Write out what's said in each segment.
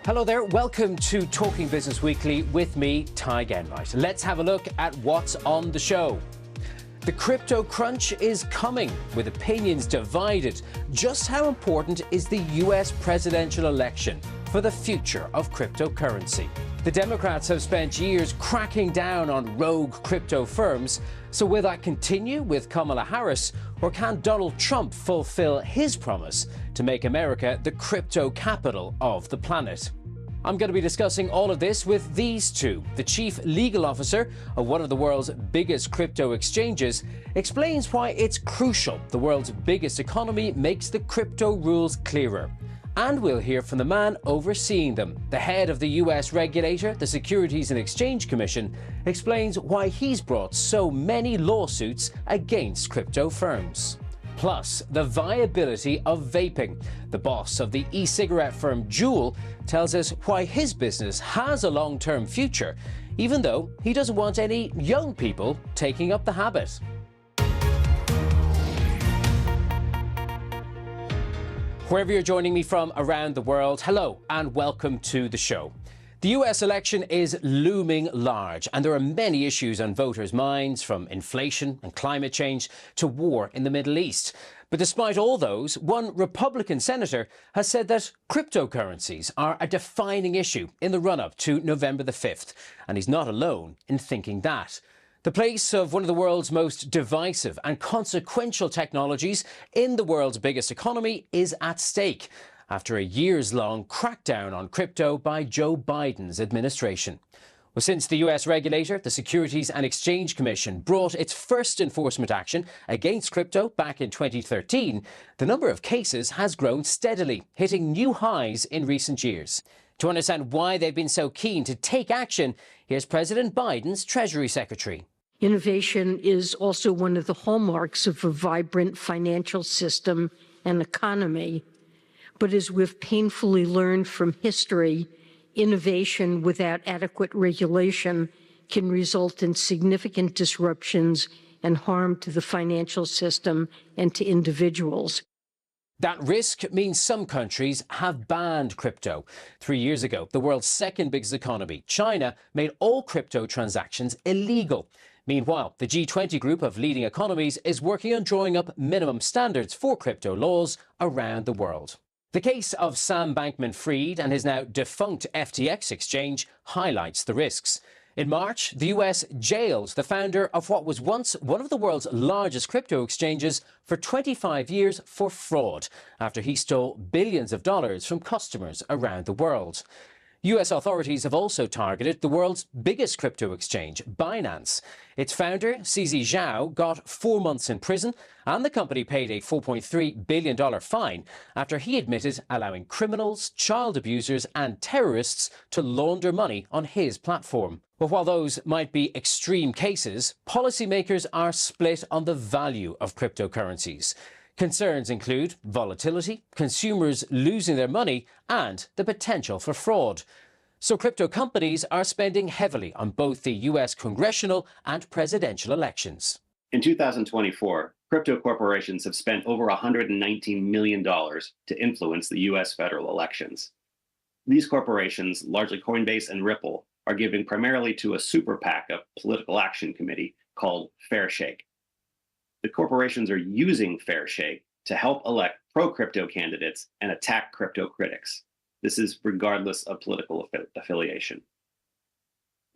Hello there, welcome to Talking Business Weekly with me, Ty Genright. Let's have a look at what's on the show. The crypto crunch is coming, with opinions divided. Just how important is the US presidential election for the future of cryptocurrency? The Democrats have spent years cracking down on rogue crypto firms. So will that continue with Kamala Harris, or can Donald Trump fulfill his promise to make America the crypto capital of the planet? I'm going to be discussing all of this with these two. The chief legal officer of one of the world's biggest crypto exchanges explains why it's crucial the world's biggest economy makes the crypto rules clearer. And we'll hear from the man overseeing them. The head of the US regulator, the Securities and Exchange Commission, explains why he's brought so many lawsuits against crypto firms. Plus, the viability of vaping. The boss of the e-cigarette firm Juul tells us why his business has a long-term future, even though he doesn't want any young people taking up the habit. Wherever you're joining me from around the world, hello and welcome to the show. The US election is looming large, and there are many issues on voters' minds, from inflation and climate change to war in the Middle East. But despite all those, one Republican senator has said that cryptocurrencies are a defining issue in the run-up to November the 5th, and he's not alone in thinking that. The place of one of the world's most divisive and consequential technologies in the world's biggest economy is at stake after a years-long crackdown on crypto by Joe Biden's administration. Well, since the US regulator, the Securities and Exchange Commission, brought its first enforcement action against crypto back in 2013, the number of cases has grown steadily, hitting new highs in recent years. To understand why they've been so keen to take action, here's President Biden's Treasury Secretary. Innovation is also one of the hallmarks of a vibrant financial system and economy. But as we've painfully learned from history, innovation without adequate regulation can result in significant disruptions and harm to the financial system and to individuals. That risk means some countries have banned crypto. 3 years ago, the world's second biggest economy, China, made all crypto transactions illegal. Meanwhile, the G20 group of leading economies is working on drawing up minimum standards for crypto laws around the world. The case of Sam Bankman-Fried and his now defunct FTX exchange highlights the risks. In March, the US jailed the founder of what was once one of the world's largest crypto exchanges for 25 years for fraud, after he stole billions of dollars from customers around the world. US authorities have also targeted the world's biggest crypto exchange, Binance. Its founder, CZ Zhao, got 4 months in prison, and the company paid a $4.3 billion fine after he admitted allowing criminals, child abusers and terrorists to launder money on his platform. But while those might be extreme cases, policymakers are split on the value of cryptocurrencies. Concerns include volatility, consumers losing their money, and the potential for fraud. So crypto companies are spending heavily on both the US congressional and presidential elections. In 2024, crypto corporations have spent over $119 million to influence the US federal elections. These corporations, largely Coinbase and Ripple, are giving primarily to a super PAC, a political action committee called Fair Shake. The corporations are using Fair Shake to help elect pro-crypto candidates and attack crypto critics. This is regardless of political affiliation.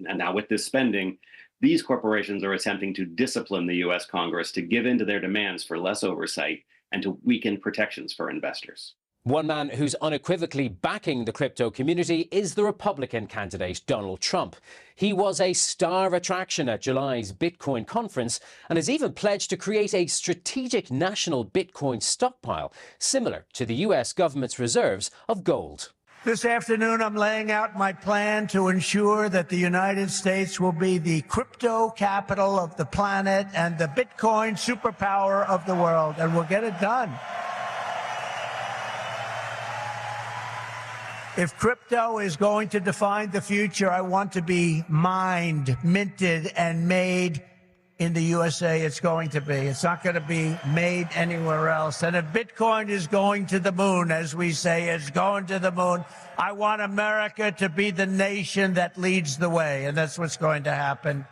And now with this spending, these corporations are attempting to discipline the US Congress to give in to their demands for less oversight and to weaken protections for investors. One man who's unequivocally backing the crypto community is the Republican candidate, Donald Trump. He was a star attraction at July's Bitcoin conference and has even pledged to create a strategic national Bitcoin stockpile, similar to the US government's reserves of gold. This afternoon, I'm laying out my plan to ensure that the United States will be the crypto capital of the planet and the Bitcoin superpower of the world, and we'll get it done. If crypto is going to define the future, I want to be mined, minted, and made in the USA it's going to be. It's not going to be made anywhere else. And if Bitcoin is going to the moon, as we say, it's going to the moon, I want America to be the nation that leads the way. And that's what's going to happen.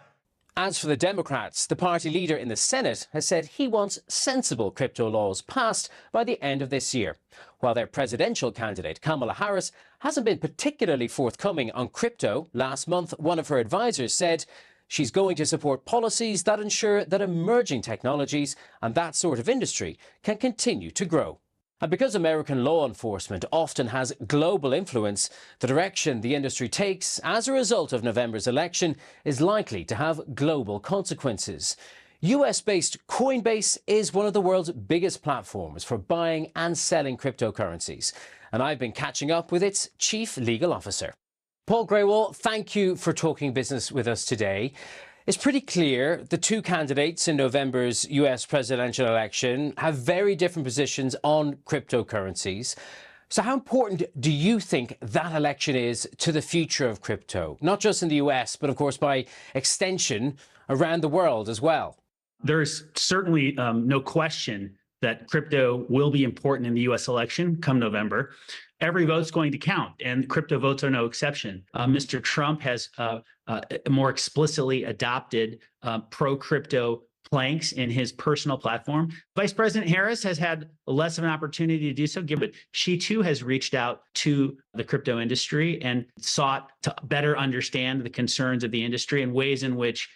As for the Democrats, the party leader in the Senate has said he wants sensible crypto laws passed by the end of this year, while their presidential candidate, Kamala Harris, hasn't been particularly forthcoming on crypto. Last month, one of her advisors said she's going to support policies that ensure that emerging technologies and that sort of industry can continue to grow. And because American law enforcement often has global influence, the direction the industry takes as a result of November's election is likely to have global consequences. US-based Coinbase is one of the world's biggest platforms for buying and selling cryptocurrencies, and I've been catching up with its chief legal officer. Paul Grewal, thank you for talking business with us today. It's pretty clear the two candidates in November's US presidential election have very different positions on cryptocurrencies. So how important do you think that election is to the future of crypto, not just in the US, but of course by extension around the world as well? There's certainly no question that crypto will be important in the US election come November. Every vote's going to count, and crypto votes are no exception. Mr. Trump has more explicitly adopted pro-crypto planks in his personal platform. Vice President Harris has had less of an opportunity to do so, given she too has reached out to the crypto industry and sought to better understand the concerns of the industry and ways in which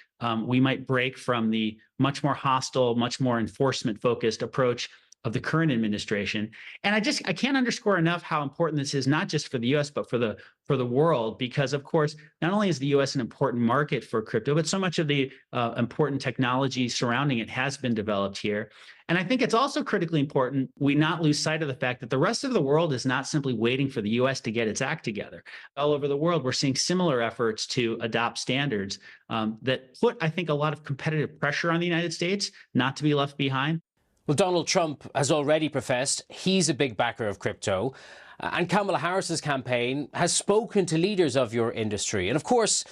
we might break from the much more hostile, much more enforcement-focused approach of the current administration. And I can't underscore enough how important this is, not just for the US, but for the world, because of course, not only is the US an important market for crypto, but so much of the important technology surrounding it has been developed here. And I think it's also critically important we not lose sight of the fact that the rest of the world is not simply waiting for the US to get its act together. All over the world, we're seeing similar efforts to adopt standards that put, I think, a lot of competitive pressure on the United States not to be left behind. Well, Donald Trump has already professed he's a big backer of crypto, and Kamala Harris's campaign has spoken to leaders of your industry. And of course,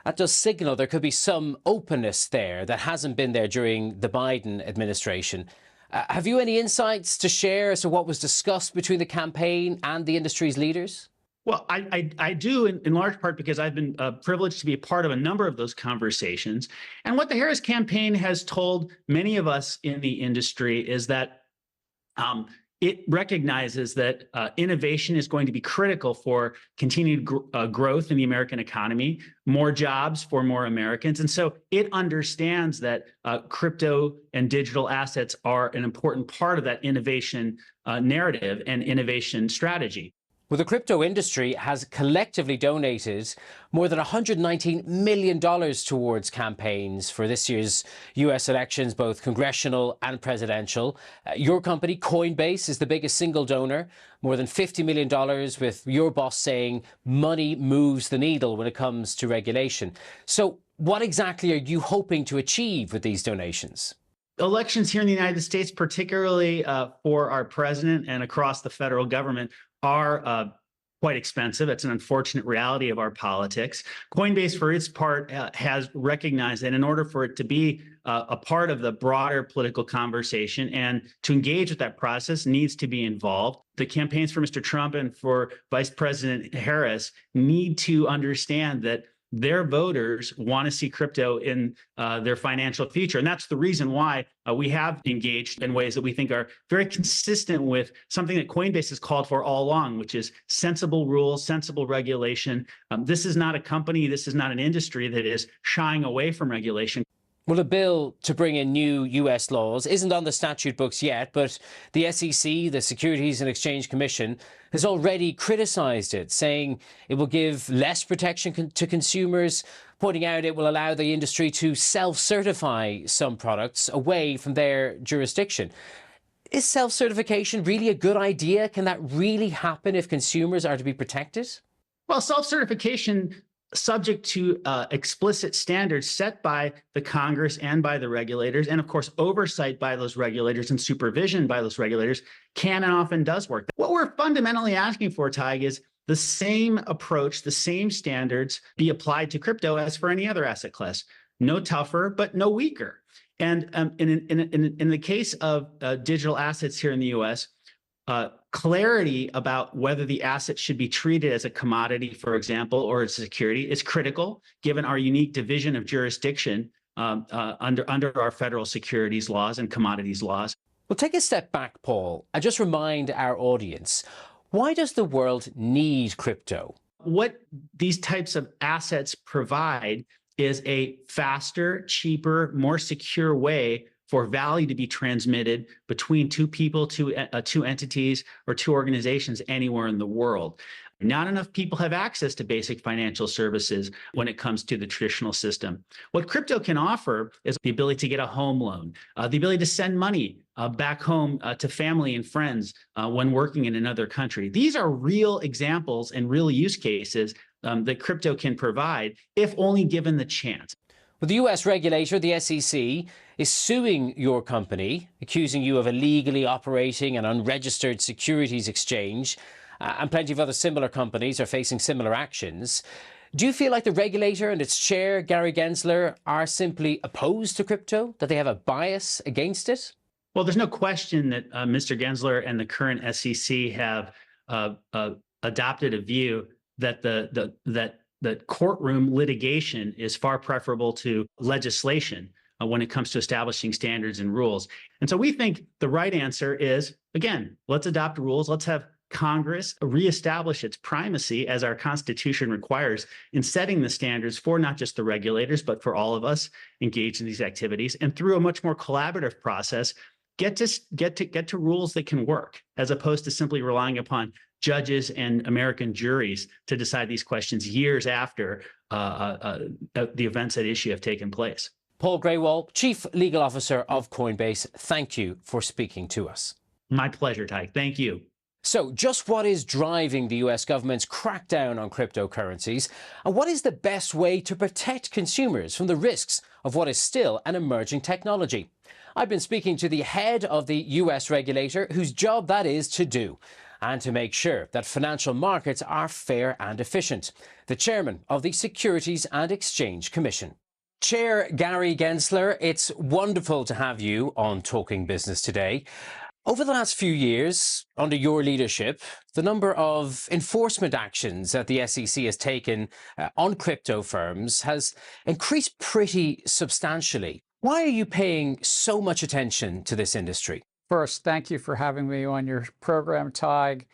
that does signal there could be some openness there that hasn't been there during the Biden administration. Have you any insights to share as to what was discussed between the campaign and the industry's leaders? Well, I do in large part because I've been privileged to be a part of a number of those conversations. And what the Harris campaign has told many of us in the industry is that it recognizes that innovation is going to be critical for continued growth in the American economy, more jobs for more Americans. And so it understands that crypto and digital assets are an important part of that innovation narrative and innovation strategy. Well, the crypto industry has collectively donated more than $119 million towards campaigns for this year's US elections, both congressional and presidential. Your company, Coinbase, is the biggest single donor, more than $50 million, with your boss saying money moves the needle when it comes to regulation. So what exactly are you hoping to achieve with these donations? Elections here in the United States, particularly for our president and across the federal government, are quite expensive. It's an unfortunate reality of our politics. Coinbase, for its part, has recognized that in order for it to be a part of the broader political conversation and to engage with that process needs to be involved. The campaigns for Mr. Trump and for Vice President Harris need to understand that their voters want to see crypto in their financial future. And that's the reason why we have engaged in ways that we think are very consistent with something that Coinbase has called for all along, which is sensible rules, sensible regulation. This is not a company, this is not an industry that is shying away from regulation. Well, a bill to bring in new US laws isn't on the statute books yet, but the SEC, the Securities and Exchange Commission, has already criticised it, saying it will give less protection to consumers, pointing out it will allow the industry to self-certify some products away from their jurisdiction. Is self-certification really a good idea? Can that really happen if consumers are to be protected? Well, self-certification subject to explicit standards set by the Congress and by the regulators, and of course, oversight by those regulators and supervision by those regulators can and often does work. What we're fundamentally asking for, Tig, is the same approach, the same standards be applied to crypto as for any other asset class. no tougher, but no weaker. And in the case of digital assets here in the U.S., clarity about whether the asset should be treated as a commodity, for example, or as a security is critical, given our unique division of jurisdiction under our federal securities laws and commodities laws. Well, take a step back, Paul, and just remind our audience, why does the world need crypto? What these types of assets provide is a faster, cheaper, more secure way for value to be transmitted between two people, two entities, or two organizations anywhere in the world. Not enough people have access to basic financial services when it comes to the traditional system. What crypto can offer is the ability to get a home loan, the ability to send money back home to family and friends when working in another country. These are real examples and real use cases that crypto can provide if only given the chance. Well, the US regulator, the SEC, is suing your company, accusing you of illegally operating an unregistered securities exchange, and plenty of other similar companies are facing similar actions. Do you feel like the regulator and its chair, Gary Gensler, are simply opposed to crypto, that they have a bias against it? Well, there's no question that Mr. Gensler and the current SEC have adopted a view that that courtroom litigation is far preferable to legislation when it comes to establishing standards and rules. And so we think the right answer is, again, let's adopt rules. Let's have Congress reestablish its primacy, as our Constitution requires, in setting the standards for not just the regulators, but for all of us engaged in these activities. And through a much more collaborative process, get to rules that can work, as opposed to simply relying upon judges and American juries to decide these questions years after the events at issue have taken place. Paul Grewal, Chief Legal Officer of Coinbase, thank you for speaking to us. My pleasure, Ty. Thank you. So just what is driving the US government's crackdown on cryptocurrencies, and what is the best way to protect consumers from the risks of what is still an emerging technology? I've been speaking to the head of the US regulator, whose job that is to do, and to make sure that financial markets are fair and efficient, the chairman of the Securities and Exchange Commission. Chair Gary Gensler, it's wonderful to have you on Talking Business today. Over the last few years, under your leadership, the number of enforcement actions that the SEC has taken on crypto firms has increased pretty substantially. Why are you paying so much attention to this industry? First, thank you for having me on your program, Tig.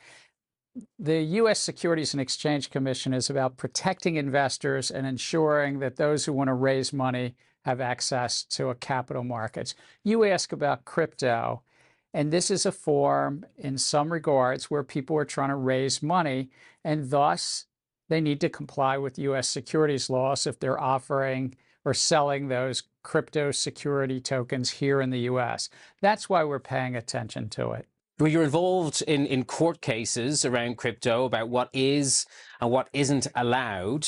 The U.S. Securities and Exchange Commission is about protecting investors and ensuring that those who want to raise money have access to a capital markets. You ask about crypto, and this is a form, in some regards, where people are trying to raise money, and thus they need to comply with U.S. securities laws if they're offering or selling those crypto security tokens here in the U.S. That's why we're paying attention to it. Well, you're involved in court cases around crypto about what is and what isn't allowed.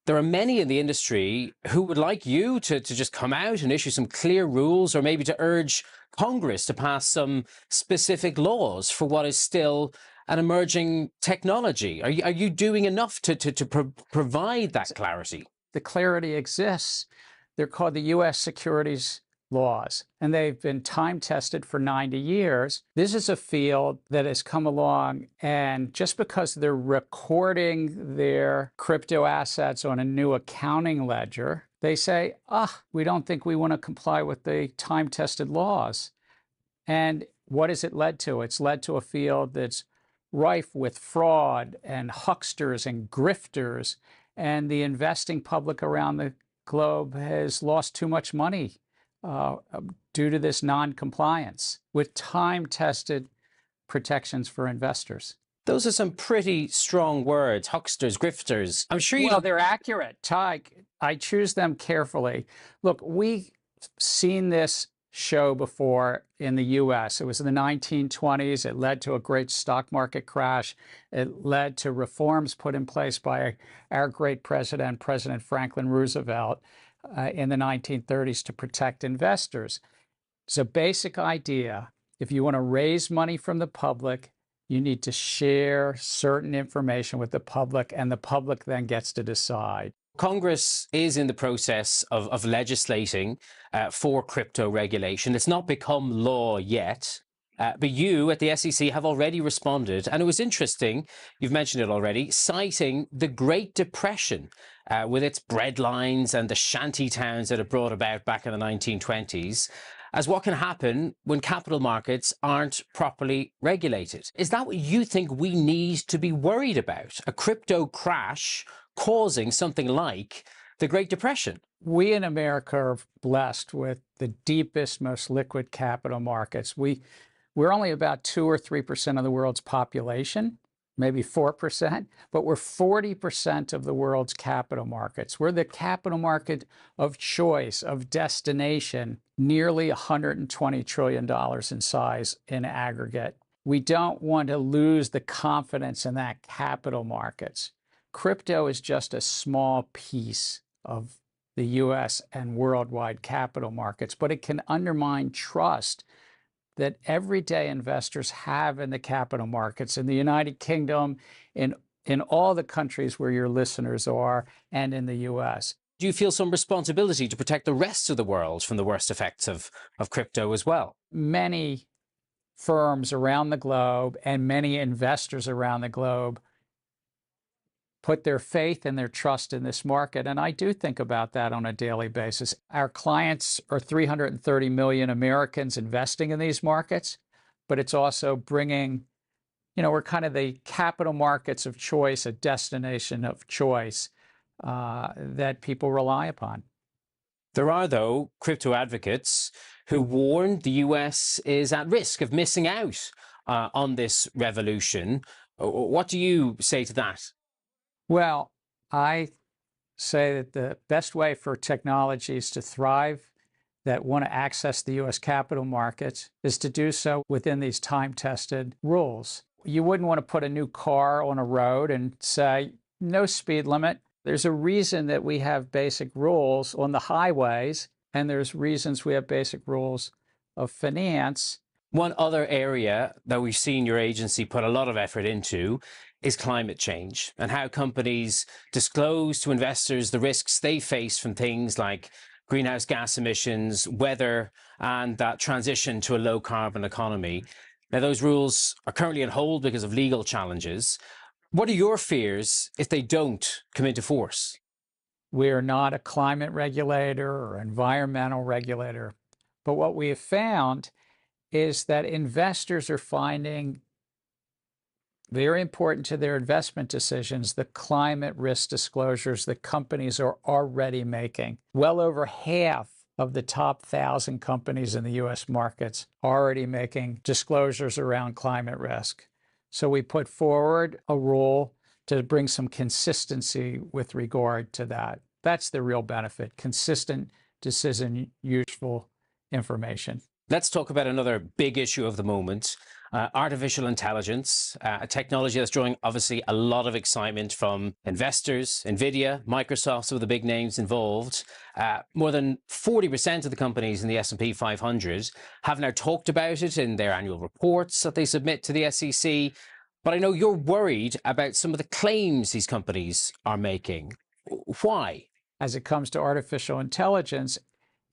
There are many in the industry who would like you to just come out and issue some clear rules, or maybe to urge Congress to pass some specific laws for what is still an emerging technology. Are you doing enough to provide that clarity? The clarity exists. They're called the U.S. securities laws, and they've been time tested for 90 years. This is a field that has come along, and just because they're recording their crypto assets on a new accounting ledger, they say, we don't think we want to comply with the time-tested laws. And what has it led to? It's led to a field that's rife with fraud and hucksters and grifters, and the investing public around the globe has lost too much money due to this non-compliance with time-tested protections for investors. Those are some pretty strong words, hucksters, grifters. I'm sure you... Well, they're accurate, Ty. I choose them carefully. Look, we've seen this show before in the U.S. It was in the 1920s. It led to a great stock market crash. It led to reforms put in place by our great president, President Franklin Roosevelt, in the 1930s to protect investors. It's a basic idea. If you want to raise money from the public, you need to share certain information with the public, and the public then gets to decide. Congress is in the process of legislating for crypto regulation. It's not become law yet. But you at the SEC have already responded. And it was interesting, you've mentioned it already, citing the Great Depression with its bread lines and the shanty towns that it brought about back in the 1920s as what can happen when capital markets aren't properly regulated. Is that what you think we need to be worried about? A crypto crash causing something like the Great Depression? We in America are blessed with the deepest, most liquid capital markets. We're only about 2 or 3% of the world's population, maybe 4%, but we're 40% of the world's capital markets. We're the capital market of choice, of destination, nearly $120 trillion in size in aggregate. We don't want to lose the confidence in that capital markets. Crypto is just a small piece of the US and worldwide capital markets, but it can undermine trust that everyday investors have in the capital markets in the United Kingdom, in all the countries where your listeners are, and in the US. Do you feel some responsibility to protect the rest of the world from the worst effects of crypto as well? Many firms around the globe and many investors around the globe put their faith and their trust in this market. And I do think about that on a daily basis. Our clients are 330 million Americans investing in these markets, but it's also bringing, we're kind of the capital markets of choice, a destination of choice that people rely upon. There are, though, crypto advocates who warn the US is at risk of missing out on this revolution. What do you say to that? Well, I say that the best way for technologies to thrive that want to access the U.S. capital markets is to do so within these time-tested rules. You wouldn't want to put a new car on a road and say, no speed limit. There's a reason that we have basic rules on the highways, and there's reasons we have basic rules of finance. One other area that we've seen your agency put a lot of effort into is climate change and how companies disclose to investors the risks they face from things like greenhouse gas emissions, weather, and that transition to a low carbon economy. Now, those rules are currently on hold because of legal challenges. What are your fears if they don't come into force? We are not a climate regulator or environmental regulator, but what we have found is that investors are finding very important to their investment decisions the climate risk disclosures that companies are already making. Well over half of the top 1,000 companies in the U.S. markets are already making disclosures around climate risk. So we put forward a rule to bring some consistency with regard to that. That's the real benefit, consistent decision, useful information. Let's talk about another big issue of the moment, artificial intelligence, a technology that's drawing obviously a lot of excitement from investors, NVIDIA, Microsoft, some of the big names involved. More than 40% of the companies in the S&P 500 have now talked about it in their annual reports that they submit to the SEC. But I know you're worried about some of the claims these companies are making. Why? As it comes to artificial intelligence,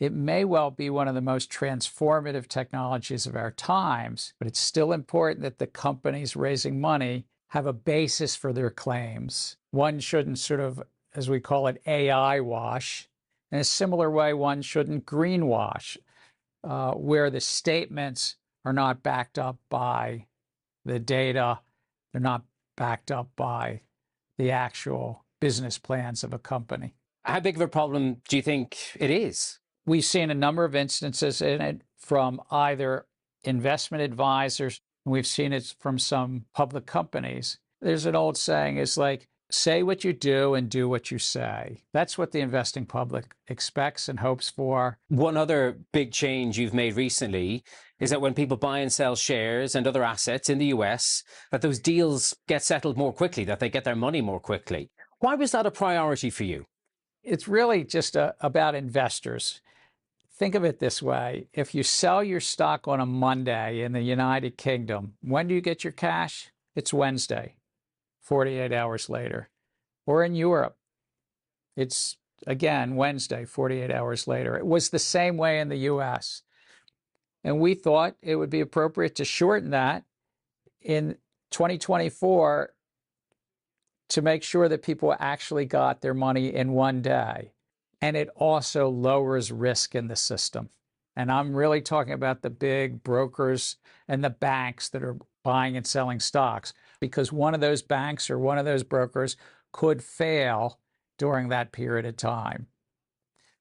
it may well be one of the most transformative technologies of our times, but it's still important that the companies raising money have a basis for their claims. One shouldn't sort of, as we call it, AI wash. In a similar way, one shouldn't greenwash, where the statements are not backed up by the data, they're not backed up by the actual business plans of a company. How big of a problem do you think it is? We've seen a number of instances in it from either investment advisors, and we've seen it from some public companies. There's an old saying, it's like, say what you do and do what you say. That's what the investing public expects and hopes for. One other big change you've made recently is that when people buy and sell shares and other assets in the US, that those deals get settled more quickly, that they get their money more quickly. Why was that a priority for you? It's really just about investors. Think of it this way. If you sell your stock on a Monday in the United Kingdom, when do you get your cash? It's Wednesday, 48 hours later. Or in Europe, It's, again, Wednesday, 48 hours later. It was the same way in the US. And we thought it would be appropriate to shorten that in 2024 to make sure that people actually got their money in one day. And it also lowers risk in the system. And I'm really talking about the big brokers and the banks that are buying and selling stocks, because one of those banks or one of those brokers could fail during that period of time.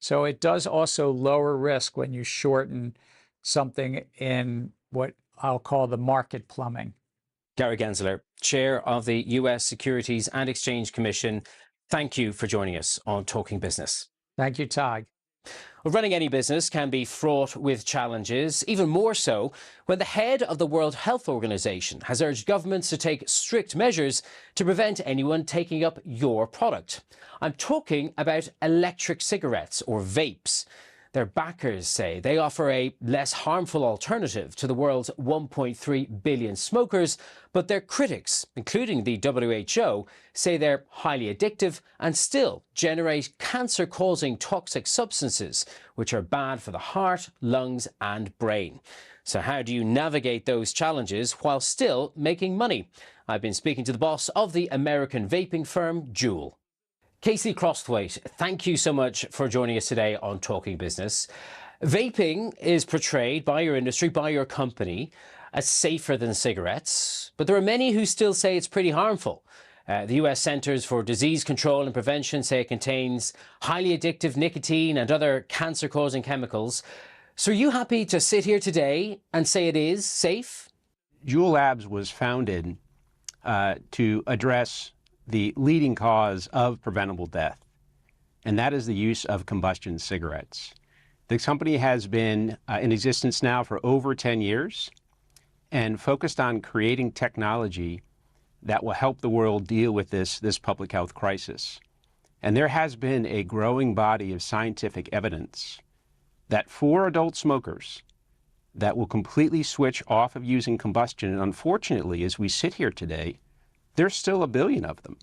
So it does also lower risk when you shorten something in what I'll call the market plumbing. Gary Gensler, Chair of the US Securities and Exchange Commission, thank you for joining us on Talking Business. Thank you, Tig. Well, running any business can be fraught with challenges, even more so when the head of the World Health Organization has urged governments to take strict measures to prevent anyone taking up your product. I'm talking about electric cigarettes, or vapes. Their backers say they offer a less harmful alternative to the world's 1.3 billion smokers, but their critics, including the WHO, say they're highly addictive and still generate cancer-causing toxic substances, which are bad for the heart, lungs and brain. So how do you navigate those challenges while still making money? I've been speaking to the boss of the American vaping firm, Juul. Casey Crosthwaite, thank you so much for joining us today on Talking Business. Vaping is portrayed by your industry, by your company, as safer than cigarettes, but there are many who still say it's pretty harmful. The US Centers for Disease Control and Prevention say it contains highly addictive nicotine and other cancer-causing chemicals. So are you happy to sit here today and say it is safe? Juul Labs was founded to address the leading cause of preventable death, and that is the use of combustion cigarettes. The company has been in existence now for over 10 years and focused on creating technology that will help the world deal with this public health crisis. And there has been a growing body of scientific evidence that for adult smokers that will completely switch off of using combustion, and unfortunately, as we sit here today, there's still a billion of them,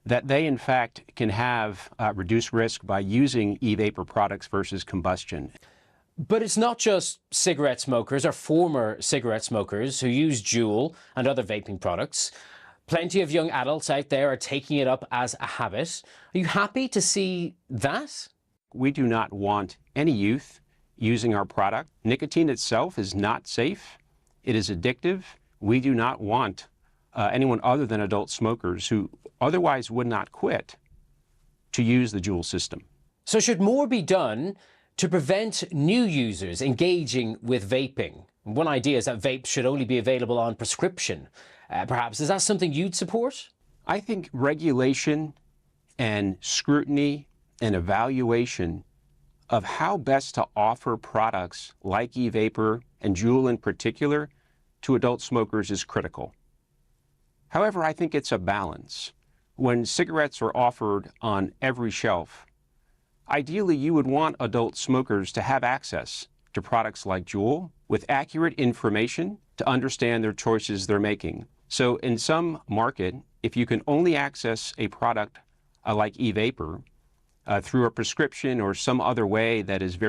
that they in fact can have reduced risk by using e-vapor products versus combustion. But it's not just cigarette smokers or former cigarette smokers who use Juul and other vaping products. Plenty of young adults out there are taking it up as a habit. Are you happy to see that? We do not want any youth using our product. Nicotine itself is not safe. It is addictive. We do not want anyone other than adult smokers who otherwise would not quit to use the Juul system. So should more be done to prevent new users engaging with vaping? One idea is that vapes should only be available on prescription. Perhaps, is that something you'd support? I think regulation and scrutiny and evaluation of how best to offer products like e-vapor and Juul in particular to adult smokers is critical. However, I think it's a balance. When cigarettes are offered on every shelf, ideally you would want adult smokers to have access to products like Juul with accurate information to understand their choices they're making. So in some market, if you can only access a product like e-vapor through a prescription or some other way that is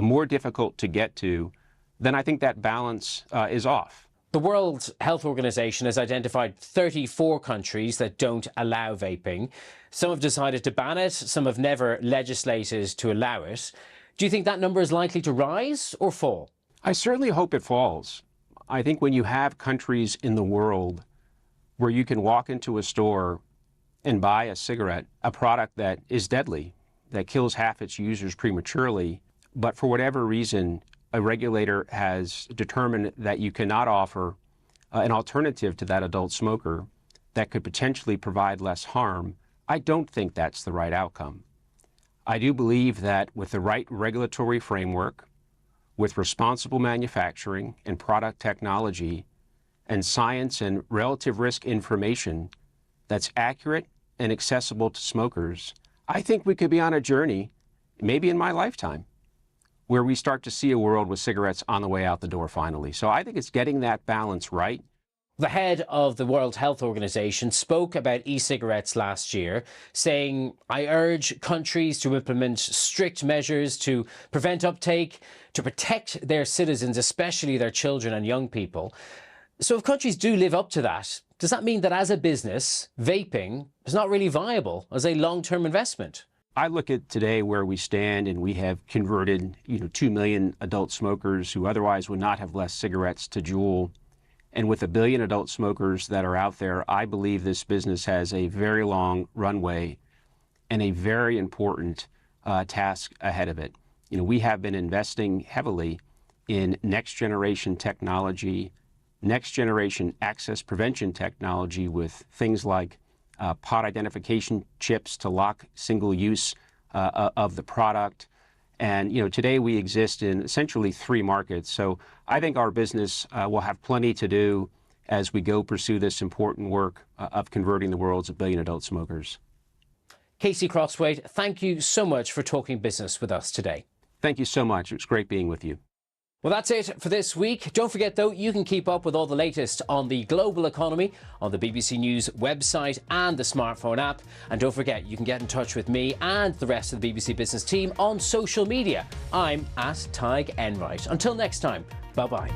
more difficult to get to, then I think that balance is off. The World Health Organization has identified 34 countries that don't allow vaping. Some have decided to ban it, some have never legislated to allow it. Do you think that number is likely to rise or fall? I certainly hope it falls. I think when you have countries in the world where you can walk into a store and buy a cigarette, a product that is deadly, that kills half its users prematurely, but for whatever reason, a regulator has determined that you cannot offer an alternative to that adult smoker that could potentially provide less harm, I don't think that's the right outcome. I do believe that with the right regulatory framework, with responsible manufacturing and product technology, and science and relative risk information that's accurate and accessible to smokers, I think we could be on a journey, maybe in my lifetime, where we start to see a world with cigarettes on the way out the door finally. So I think it's getting that balance right. The head of the World Health Organization spoke about e-cigarettes last year, saying, "I urge countries to implement strict measures to prevent uptake, to protect their citizens, especially their children and young people." So if countries do live up to that, does that mean that as a business, vaping is not really viable as a long-term investment? I look at today where we stand, and we have converted 2 million adult smokers who otherwise would not have less cigarettes to Juul. And with 1 billion adult smokers that are out there, I believe this business has a very long runway and a very important task ahead of it. We have been investing heavily in next generation technology, next generation access prevention technology with things like pod identification chips to lock single use of the product. And today we exist in essentially 3 markets. So I think our business will have plenty to do as we go pursue this important work of converting the world's 1 billion adult smokers. Casey Crosswaite, thank you so much for talking business with us today. Thank you so much. It was great being with you. Well, that's it for this week. Don't forget, though, you can keep up with all the latest on the global economy on the BBC News website and the smartphone app. And don't forget, you can get in touch with me and the rest of the BBC Business team on social media. I'm @Tig Enright. Until next time, bye-bye.